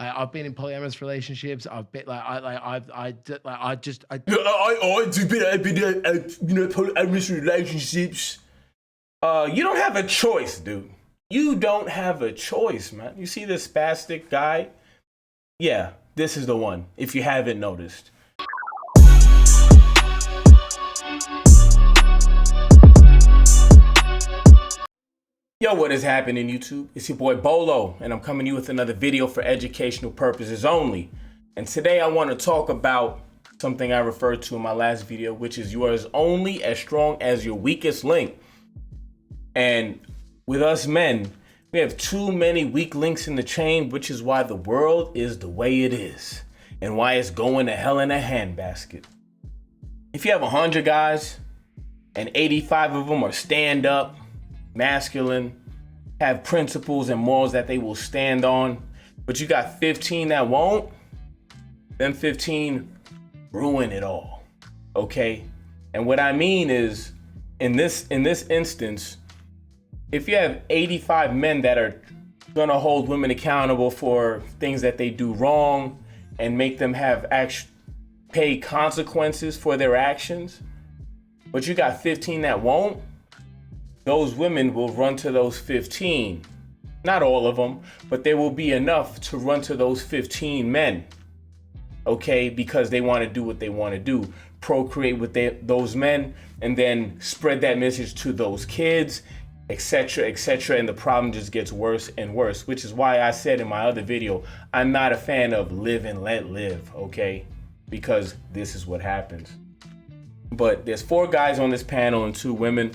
I've been in polyamorous relationships. I've been like I just I've been polyamorous relationships. You don't have a choice, dude. You don't have a choice, man. You see this spastic guy? Yeah, this is the one, if you haven't noticed. Yo, what is happening, YouTube? It's your boy Bolo, and I'm coming to you with another video for educational purposes only. And today I want to talk about something I referred to in my last video, which is you are only as strong as your weakest link. And with us men, we have too many weak links in the chain, which is why the world is the way it is and why it's going to hell in a handbasket. If you have 100 guys and 85 of them are stand up, masculine, have principles and morals that they will stand on, but you got 15 that won't, them 15 ruin it all, okay? And what I mean is, in this instance, if you have 85 men that are gonna hold women accountable for things that they do wrong and make them have pay consequences for their actions, but you got 15 that won't, those women will run to those 15. Not all of them, but there will be enough to run to those 15 men, okay? Because they want to do what they want to do, procreate with those men, and then spread that message to those kids, etc., etc., and the problem just gets worse and worse, which is why I said in my other video, I'm not a fan of live and let live, okay? Because this is what happens. But there's 4 guys on this panel and 2 women.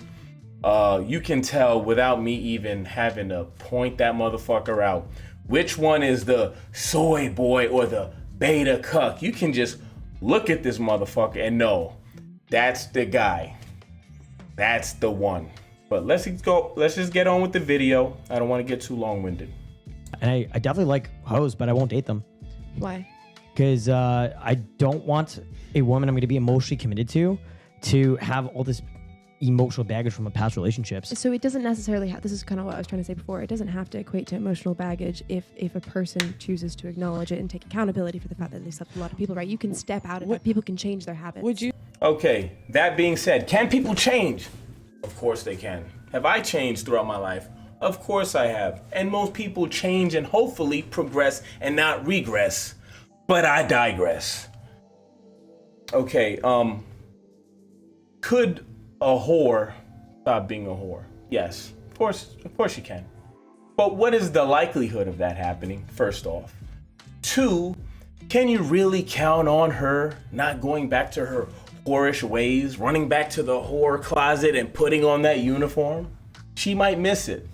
You can tell without me even having to point that motherfucker out which one is the soy boy or the beta cuck. You can just look at this motherfucker and know that's the guy. That's the one. But let's just get on with the video. I don't want to get too long-winded. And I definitely like hoes, but I won't date them. Why? Because I don't want a woman I'm going to be emotionally committed to have all this emotional baggage from a past relationships. So it doesn't necessarily have, this is kind of what I was trying to say before, it doesn't have to equate to emotional baggage if a person chooses to acknowledge it and take accountability for the fact that they slept with a lot of people, right? You can step out of it. People can change their habits. Would you? Okay, that being said, can people change? Of course they can. Have I changed throughout my life? Of course I have. And most people change and hopefully progress and not regress. But I digress. Okay, could a whore stop being a whore? Yes, of course you can. But what is the likelihood of that happening, first off? 2, can you really count on her not going back to her whorish ways, running back to the whore closet and putting on that uniform? She might miss it.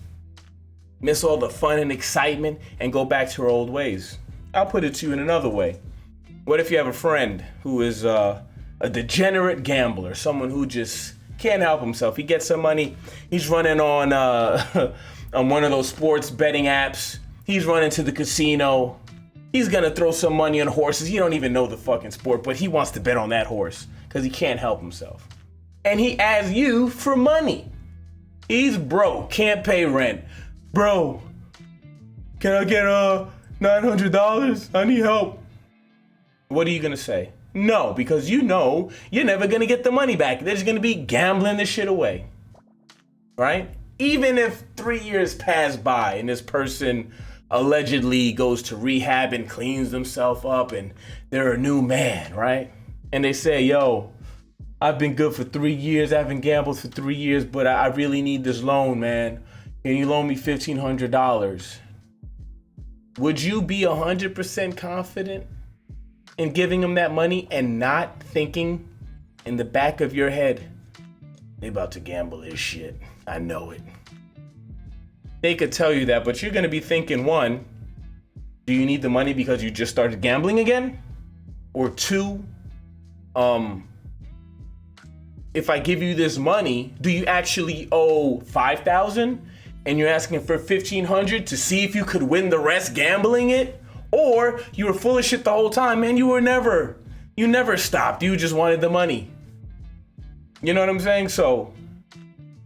Miss all the fun and excitement and go back to her old ways. I'll put it to you in another way. What if you have a friend who is a degenerate gambler, someone who just can't help himself? He gets some money, he's running on on one of those sports betting apps, he's running to the casino, he's gonna throw some money on horses. He don't even know the fucking sport, but he wants to bet on that horse because he can't help himself. And he asks you for money. He's broke, can't pay rent. Bro, can I get $900? I need help. What are you gonna say? No, because you know you're never gonna get the money back. They're just gonna be gambling this shit away, right? Even if 3 years pass by and this person allegedly goes to rehab and cleans themselves up and they're a new man, right? And they say, yo, I've been good for 3 years. I haven't gambled for 3 years, but I really need this loan, man. Can you loan me $1,500? Would you be 100% confident in giving them that money and not thinking in the back of your head, they about to gamble this shit, I know it? They could tell you that, but you're gonna be thinking, 1, do you need the money because you just started gambling again? Or 2, if I give you this money, do you actually owe $5,000 and you're asking for $1,500 to see if you could win the rest gambling it? Or you were full of shit the whole time, man. You never stopped. You just wanted the money. You know what I'm saying? So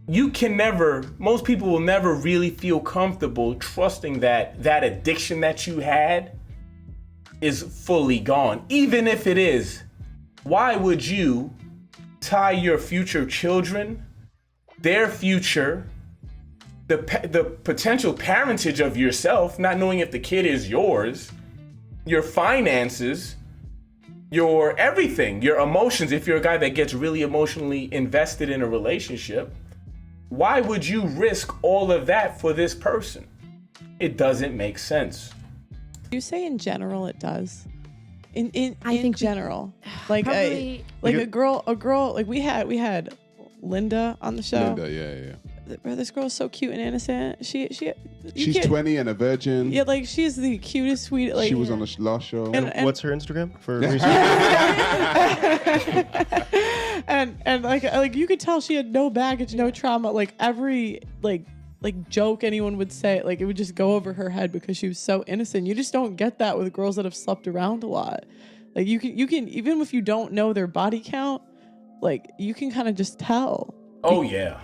most people will never really feel comfortable trusting that addiction that you had is fully gone. Even if it is, why would you tie your future children, their future, the potential parentage of yourself, not knowing if the kid is yours, your finances, your everything, your emotions, if you're a guy that gets really emotionally invested in a relationship, why would you risk all of that for this person? It doesn't make sense. You say in general it does. In I think general, like probably- a girl, like we had Linda on the show. Linda, yeah. This girl is so cute and innocent. She's 20 and a virgin. Yeah, like she's the cutest, sweet. Like she was on the last show. And- What's her Instagram for research? and like you could tell she had no baggage, no trauma. Like every like joke anyone would say, like it would just go over her head because she was so innocent. You just don't get that with girls that have slept around a lot. Like you can even if you don't know their body count, like you can kind of just tell. Oh yeah,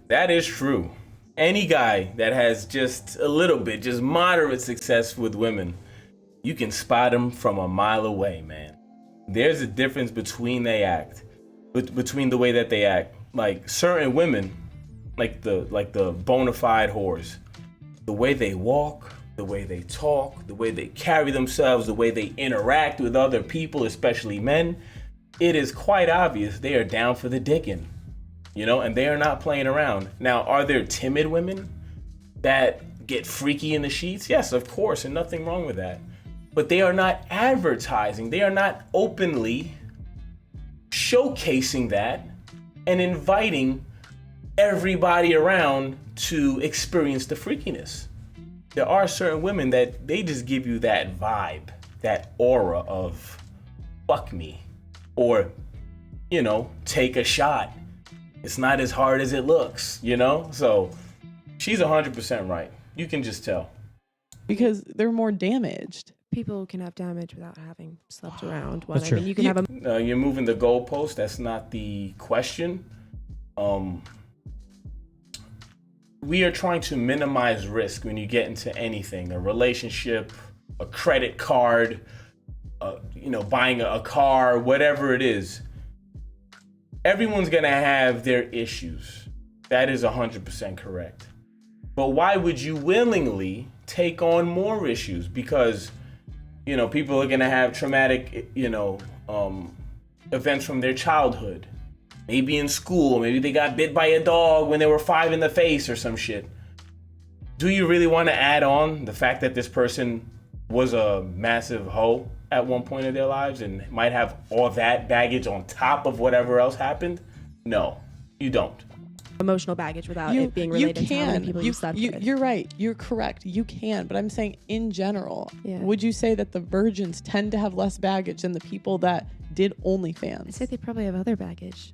that is true. Any guy that has just a little bit, just moderate success with women, you can spot them from a mile away, man. There's a difference between the way that they act. Like certain women, like the bona fide whores, the way they walk, the way they talk, the way they carry themselves, the way they interact with other people, especially men, it is quite obvious they are down for the dicking, you know, and they are not playing around. Now, are there timid women that get freaky in the sheets? Yes, of course, and nothing wrong with that. But they are not advertising, they are not openly showcasing that and inviting everybody around to experience the freakiness. There are certain women that they just give you that vibe, that aura of fuck me, or, you know, take a shot. It's not as hard as it looks, you know? So she's 100% right. You can just tell. Because they're more damaged. People can have damage without having slept around. That's true. I mean, you can have a You're moving the goalpost. That's not the question. We are trying to minimize risk when you get into anything, a relationship, a credit card, buying a car, whatever it is. Everyone's gonna have their issues. That is 100% correct. But why would you willingly take on more issues? Because, you know, people are gonna have traumatic, events from their childhood. Maybe in school, maybe they got bit by a dog when they were 5 in the face or some shit. Do you really want to add on the fact that this person was a massive hoe at one point in their lives and might have all that baggage on top of whatever else happened? No, you don't. emotional baggage without it being related to how many people you slept with. You're right. You're correct. You can. But I'm saying in general, Yeah. would you say that the virgins tend to have less baggage than the people that did I OnlyFans? say they probably have other baggage.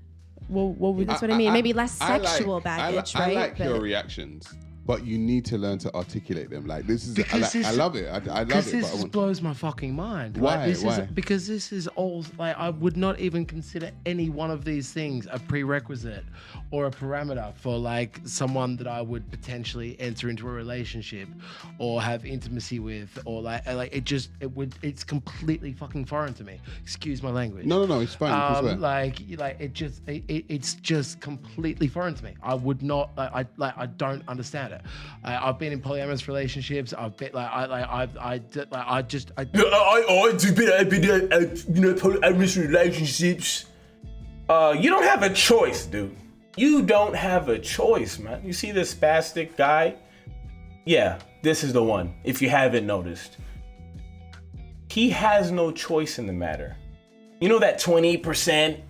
Well, what would That's what I mean. Maybe less I like- sexual baggage, right? I like But- your reactions, but you need to learn to articulate them. Like this is, Because I love it. I love Because it. this But I just want, blows my fucking mind. Why? Like, this Why? Is, because this is all like I would not even consider any one of these things a prerequisite or a parameter for like someone that I would potentially enter into a relationship or have intimacy with, or it's completely fucking foreign to me. Excuse my language. no, it's fine. You can swear. It's just completely foreign to me. I would not. I don't understand it. I've been in polyamorous relationships. I've been I've been polyamorous relationships. You don't have a choice, dude. You don't have a choice, man. You see this spastic guy? Yeah, this is the one. If you haven't noticed, he has no choice in the matter. You know that 20%,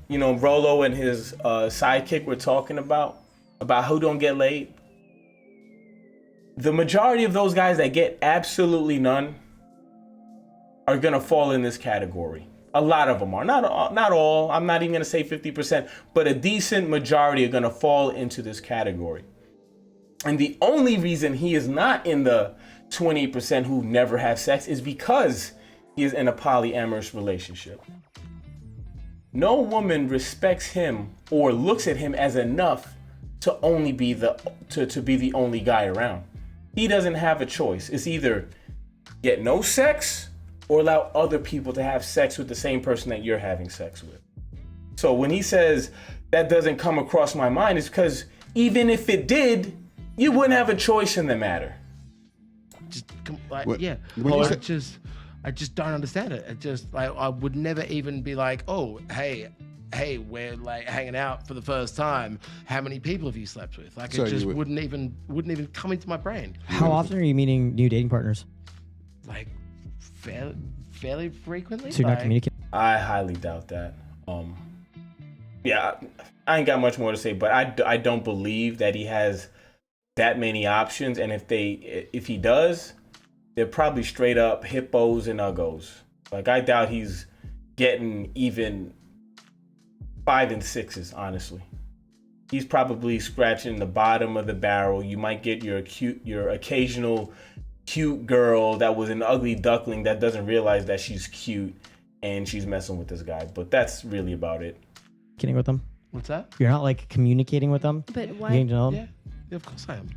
Rolo and his sidekick were talking about who don't get laid? The majority of those guys that get absolutely none are gonna fall in this category. A lot of them are, not all. I'm not even gonna say 50%, but a decent majority are gonna fall into this category. And the only reason he is not in the 20% who never have sex is because he is in a polyamorous relationship. No woman respects him or looks at him as enough to only be to be the only guy around. He doesn't have a choice. It's either get no sex or allow other people to have sex with the same person that you're having sex with. So when he says that doesn't come across my mind, it's because even if it did, you wouldn't have a choice in the matter. When I just don't understand it. It just like I would never even be like, oh, hey, we're like hanging out for the first time. How many people have you slept with? Like So it just you would- wouldn't even come into my brain. How often are you meeting new dating partners? Like fairly frequently. So you're not like, communicating? I highly doubt that. Yeah, I ain't got much more to say, but I don't believe that he has that many options. And if he does, they're probably straight up hippos and uggos. Like I doubt he's getting even 5 and 6s, honestly. He's probably scratching the bottom of the barrel. You might get your occasional cute girl that was an ugly duckling that doesn't realize that she's cute and she's messing with this guy. But that's really about it. Communicating with them? What's that? You're not like communicating with them? But why? Getting to know them? Yeah, of course I am.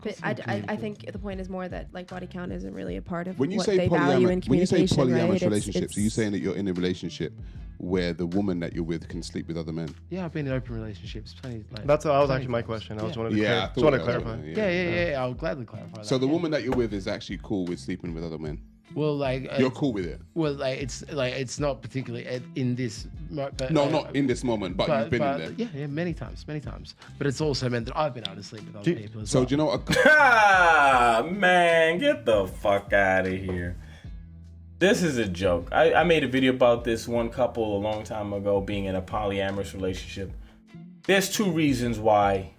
But I think the point is more that like body count isn't really a part of When you what say they value in when you say communication, polyamorous right? relationships, are you saying that you're in a relationship where the woman that you're with can sleep with other men? Yeah, I've been in open relationships. Plenty. Like, That was plenty actually my times. question. I was Yeah. wanted to, Yeah, I just thought want to that was clarify. one, Yeah. I'll gladly clarify that. So the yeah. woman that you're with is actually cool with sleeping with other men. Well, like You're cool with it. Well, like it's not particularly in this. But, No, not in this moment, but you've been in there. Yeah, many times. But it's also meant that I've been able to sleep with other people as So well. do you know what? Ah, man, get the fuck out of here. This is a joke. I made a video about this one couple a long time ago being in a polyamorous relationship. There's 2 reasons why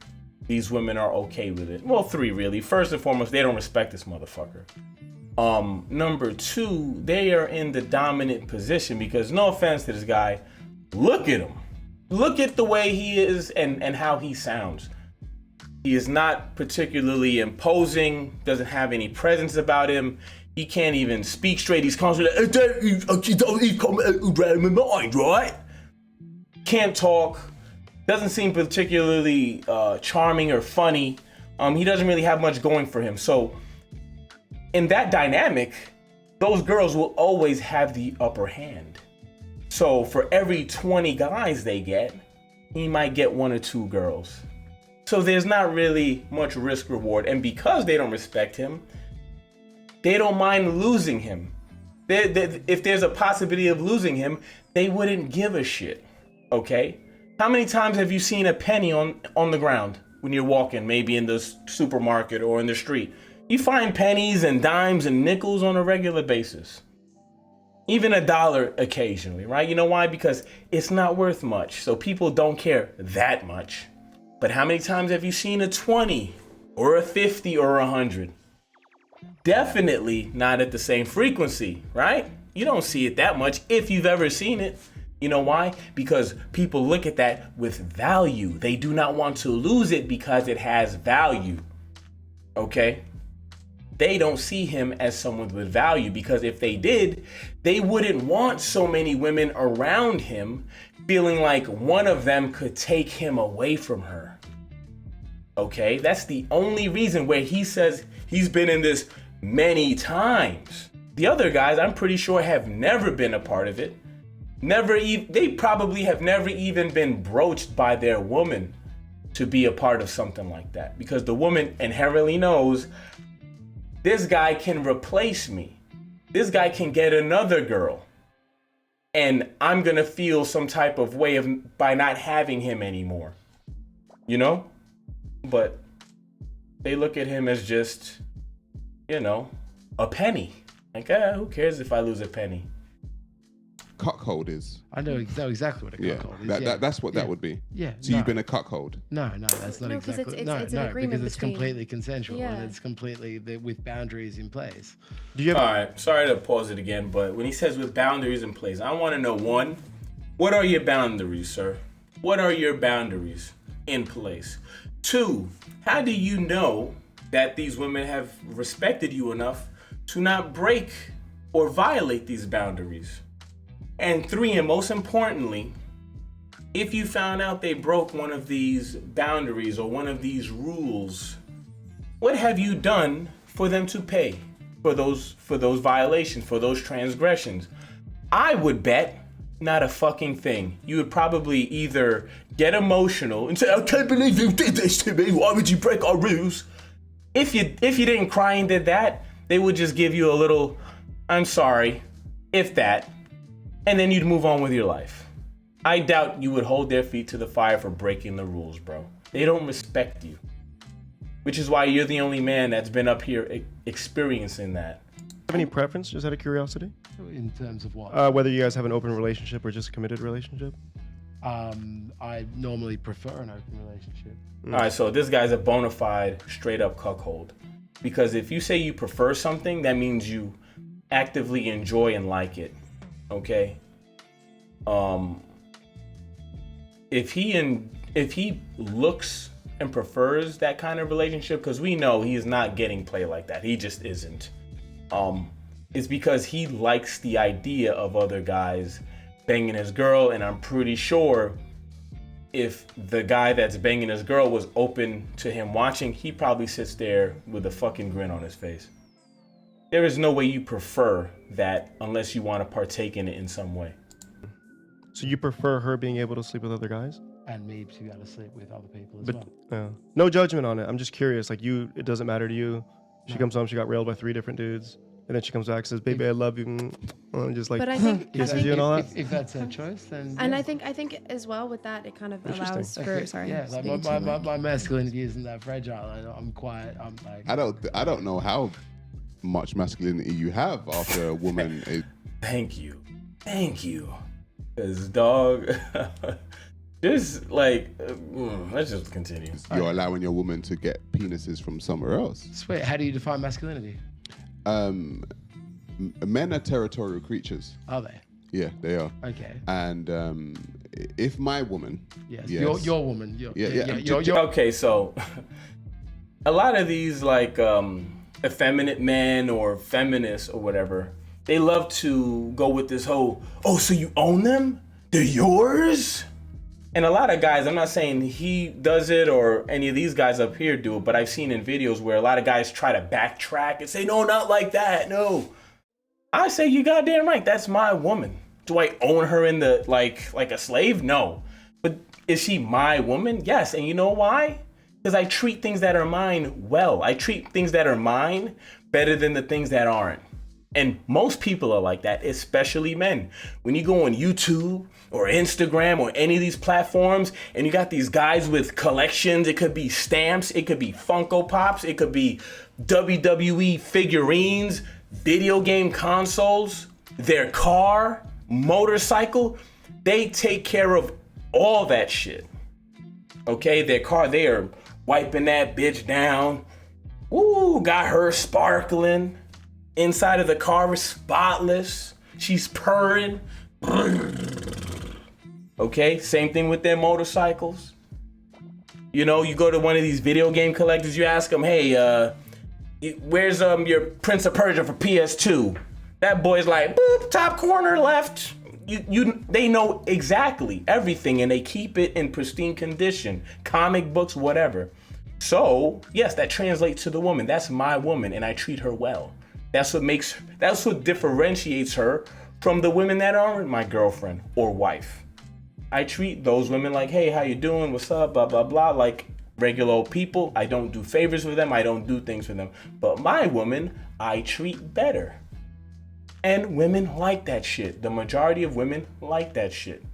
these women are okay with it. Well, 3 really. First and foremost, they don't respect this motherfucker. Number 2, they are in the dominant position because, no offense to this guy, look at him. Look at the way he is and how he sounds. He is not particularly imposing, doesn't have any presence about him. He can't even speak straight. He's constantly like, right? Can't talk. Doesn't seem particularly charming or funny. He doesn't really have much going for him. So in that dynamic, those girls will always have the upper hand. So for every 20 guys they get, he might get 1 or 2 girls. So there's not really much risk reward. And because they don't respect him, they don't mind losing him. If there's a possibility of losing him, they wouldn't give a shit, okay? How many times have you seen a penny on the ground when you're walking, maybe in the supermarket or in the street? You find pennies and dimes and nickels on a regular basis. Even $1 occasionally, right? You know why? Because it's not worth much. So people don't care that much. But how many times have you seen a 20 or a 50 or a 100? Definitely not at the same frequency, right? You don't see it that much if you've ever seen it. You know why? Because people look at that with value. They do not want to lose it because it has value. Okay? They don't see him as someone with value because if they did, they wouldn't want so many women around him feeling like one of them could take him away from her. Okay? That's the only reason where he says he's been in this many times. The other guys, I'm pretty sure, have never been a part of it. They probably have never even been broached by their woman to be a part of something like that because the woman inherently knows this guy can replace me. This guy can get another girl. And I'm going to feel some type of way by not having him anymore. You know? But they look at him as just, a penny. Like, who cares if I lose a penny? Cuckold is. I know exactly what a Yeah, cuckold is. that's what Yeah. that would be. Yeah. So you've been a cuckold. No, that's not No, 'cause exactly. it's an agreement because it's between- completely consensual Yeah. and it's completely with boundaries in place. Do you have All right, sorry to pause it again, but when he says with boundaries in place, I want to know 1, what are your boundaries, sir? What are your boundaries in place? 2, how do you know that these women have respected you enough to not break or violate these boundaries? And 3, and most importantly, if you found out they broke one of these boundaries or one of these rules, what have you done for them to pay? for those violations, for those transgressions. I would bet not a fucking thing. You would probably either get emotional and say, I can't believe you did this to me. Why would you break our rules? If you didn't cry and did that, they would just give you a little, I'm sorry, if that, and then you'd move on with your life. I doubt you would hold their feet to the fire for breaking the rules, bro. They don't respect you. Which is why you're the only man that's been up here experiencing that. Have any preference, just out of curiosity? In terms of what? Whether you guys have an open relationship or just a committed relationship? I normally prefer an open relationship. All right, so this guy's a bona fide, straight up cuckold. Because if you say you prefer something, that means you actively enjoy and like it. Okay? If he looks and prefers that kind of relationship, because we know he is not getting play like that. He just isn't. It's because he likes the idea of other guys banging his girl, and I'm pretty sure if the guy that's banging his girl was open to him watching, he probably sits there with a fucking grin on his face. There is no way you prefer that unless you want to partake in it in some way. So you prefer her being able to sleep with other guys? And me to be able to sleep with other people as well. No judgment on it. I'm just curious. Like it doesn't matter to you. She comes home, she got railed by 3 different dudes. And then she comes back and says, baby, I love you. And just like, But I think, kisses you and all that. If that's her choice, then and yeah. I think as well with that, it kind of allows for, sorry. Yeah, like speaking too much. my masculinity isn't that fragile. I'm like. I don't know how much masculinity you have after a woman. Thank you. Cause dog, just like, let's just continue. You're allowing your woman to get penises from somewhere else. Sweet. How do you define masculinity? Men are territorial creatures. Are they? Yeah, they are. Okay. And if my woman, Yes. yes. Your woman. Okay, so a lot of these like effeminate men or feminists or whatever, they love to go with this whole, oh, so you own them? They're yours? And a lot of guys, I'm not saying he does it or any of these guys up here do it, but I've seen in videos where a lot of guys try to backtrack and say, no, not like that, no. I say, you goddamn right, that's my woman. Do I own her in the, like a slave? No. But is she my woman? Yes, and you know why? Because I treat things that are mine well. I treat things that are mine better than the things that aren't. And most people are like that, especially men. When you go on YouTube or Instagram or any of these platforms and you got these guys with collections, it could be stamps, it could be Funko Pops, it could be WWE figurines, video game consoles, their car, motorcycle, they take care of all that shit. Okay, their car, they are wiping that bitch down. Ooh, got her sparkling. Inside of the car is spotless. She's purring. Okay, same thing with their motorcycles. You know, you go to one of these video game collectors, you ask them, hey, where's your Prince of Persia for PS2? That boy's like, boop, top corner left. They know exactly everything and they keep it in pristine condition. Comic books, whatever. So, yes, that translates to the woman. That's my woman and I treat her well. That's what differentiates her from the women that aren't my girlfriend or wife. I treat those women like, hey, how you doing? What's up? Blah, blah, blah. Like regular old people. I don't do favors for them. I don't do things for them. But my woman, I treat better. And women like that shit. The majority of women like that shit.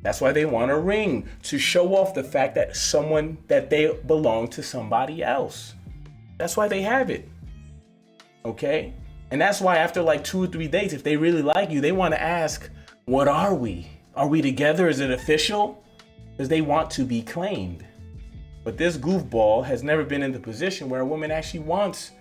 That's why they want a ring, to show off the fact that they belong to somebody else. That's why they have it. Okay? And that's why after like 2 or 3 dates, if they really like you, they want to ask, what are we? Are we together? Is it official? Because they want to be claimed. But this goofball has never been in the position where a woman actually wants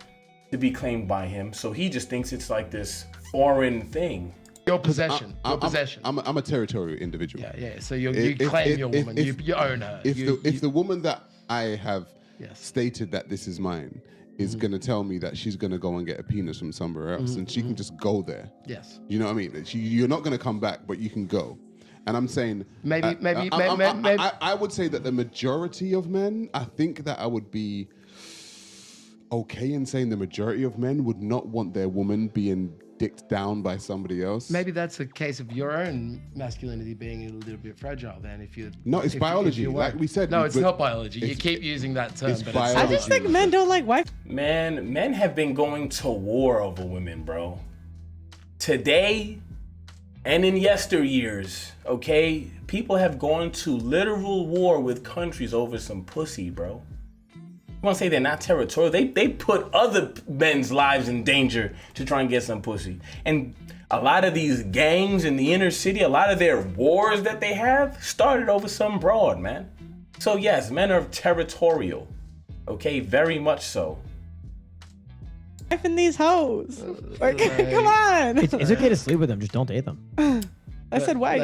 to be claimed by him. So he just thinks it's like this foreign thing. Your possession. I'm a territorial individual. Yeah. So you claim your woman. You own her. If the woman that I have Yes. stated that this is mine is going to tell me that she's going to go and get a penis from somewhere else and she can just go there. Yes. You know what I mean? You're not going to come back, but you can go. And I'm saying... Maybe. I would say that the majority of men, I think that I would be okay in saying the majority of men would not want their woman being dicked down by somebody else. Maybe that's a case of your own masculinity being a little bit fragile. Then, if you No, it's biology. you're Like we said, no, it's but not biology. You it's- keep using that term, it's but biology. I just think men don't like wife. Man, men have been going to war over women, bro. Today and in yesteryears, okay? People have gone to literal war with countries over some pussy, bro. You wanna say they're not territorial? They put other men's lives in danger to try and get some pussy. And a lot of these gangs in the inner city, a lot of their wars that they have started over some broad, man. So yes, men are territorial. Okay, very much so. Wife in these hoes. Like, come on. It's okay to sleep with them, just don't date them. I said wife.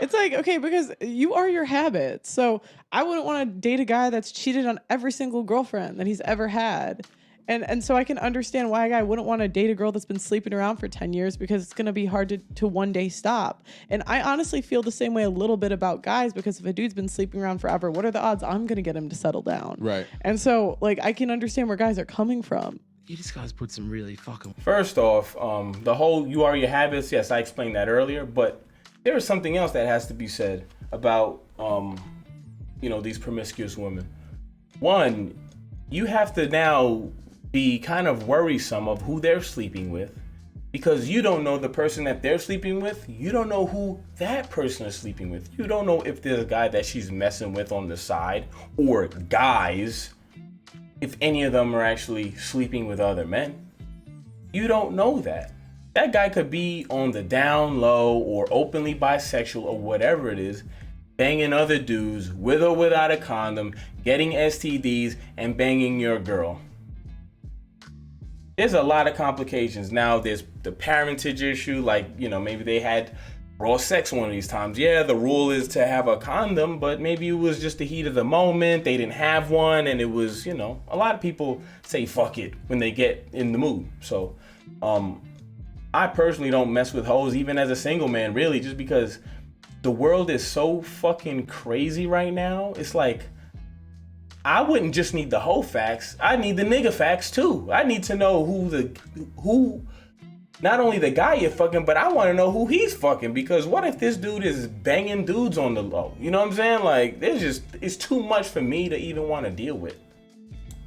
It's like, okay, because you are your habits. So I wouldn't want to date a guy that's cheated on every single girlfriend that he's ever had. And so I can understand why a guy wouldn't want to date a girl that's been sleeping around for 10 years because it's going to be hard to one day stop. And I honestly feel the same way a little bit about guys, because if a dude's been sleeping around forever, what are the odds I'm going to get him to settle down? Right. And so, like, I can understand where guys are coming from. You just guys put some really fucking. First off, the whole "you are your habits." Yes, I explained that earlier, but there is something else that has to be said about, these promiscuous women. One, you have to now be kind of worrisome of who they're sleeping with, because you don't know the person that they're sleeping with. You don't know who that person is sleeping with. You don't know if there's a guy that she's messing with on the side, or guys, if any of them are actually sleeping with other men. You don't know that. That guy could be on the down low or openly bisexual or whatever it is, banging other dudes with or without a condom, getting STDs, and banging your girl. There's a lot of complications. Now there's the parentage issue, like, maybe they had raw sex one of these times. Yeah, the rule is to have a condom, but maybe it was just the heat of the moment. They didn't have one, and it was, a lot of people say fuck it when they get in the mood. So, I personally don't mess with hoes, even as a single man, really, just because the world is so fucking crazy right now. It's like, I wouldn't just need the hoe facts. I need the nigga facts too. I need to know who, not only the guy you're fucking, but I want to know who he's fucking, because what if this dude is banging dudes on the low? You know what I'm saying? Like, it's too much for me to even want to deal with.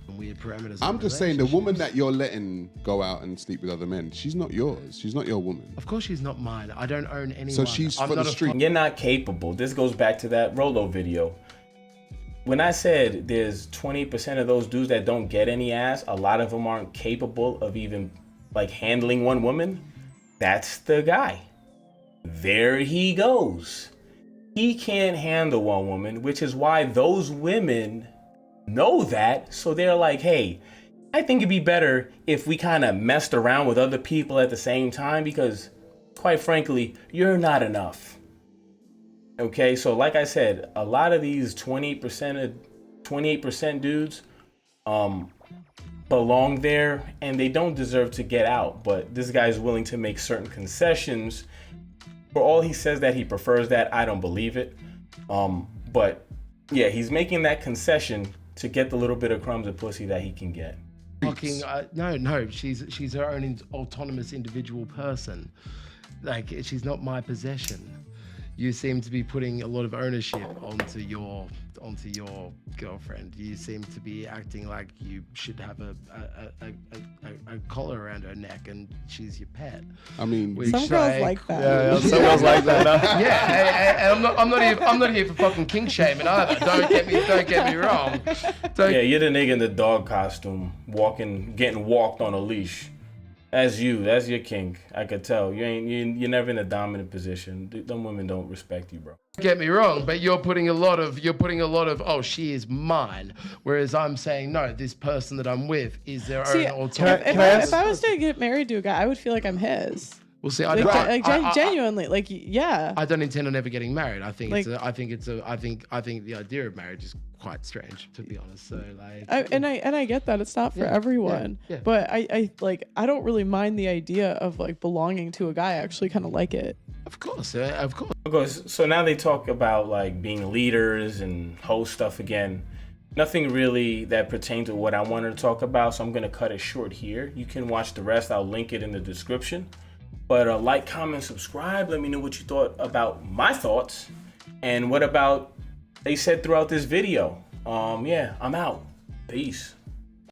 Weird parameters. I'm just saying, the woman that you're letting go out and sleep with other men, she's not yours. She's not your woman. Of course, she's not mine. I don't own anyone. So she's I'm for the not a street. You're not capable. This goes back to that Rolo video. When I said there's 20% of those dudes that don't get any ass, a lot of them aren't capable of even handling one woman. That's the guy. There he goes. He can't handle one woman, which is why those women know that. So they're like, hey, I think it'd be better if we kind of messed around with other people at the same time, because quite frankly, you're not enough. Okay, so like I said, a lot of these 28% dudes belong there, and they don't deserve to get out. But this guy's willing to make certain concessions. For all he says that he prefers that, I don't believe it. But yeah, he's making that concession to get the little bit of crumbs of pussy that he can get. Fucking no. She's her own autonomous individual person. Like, she's not my possession. You seem to be putting a lot of ownership onto your girlfriend. You seem to be acting like you should have a collar around her neck and she's your pet. I mean, Which, Some girls like that. Yeah, some girls like that. Yeah, and I'm not here for fucking king shaming either. Don't get me wrong. Yeah, you're the nigga in the dog costume, getting walked on a leash. That's your kink. I could tell. You're never in a dominant position. Them women don't respect you, bro. Get me wrong, but you're putting a lot of oh, she is mine, whereas I'm saying no, this person that I'm with is their own autonomy. If I was to get married to a guy, I would feel like I'm his. Well, see, Genuinely, yeah. I don't intend on ever getting married. I think the idea of marriage is quite strange, to be honest. So I get that it's not for everyone, but I don't really mind the idea of belonging to a guy. I actually kind of like it. Of course. So now they talk about being leaders and host stuff again. nothing really that pertains to what I wanted to talk about, so I'm gonna cut it short here. You can watch the rest. I'll link it in the description. But like, comment, subscribe. Let me know what you thought about my thoughts and what about they said throughout this video. Yeah, I'm out. Peace.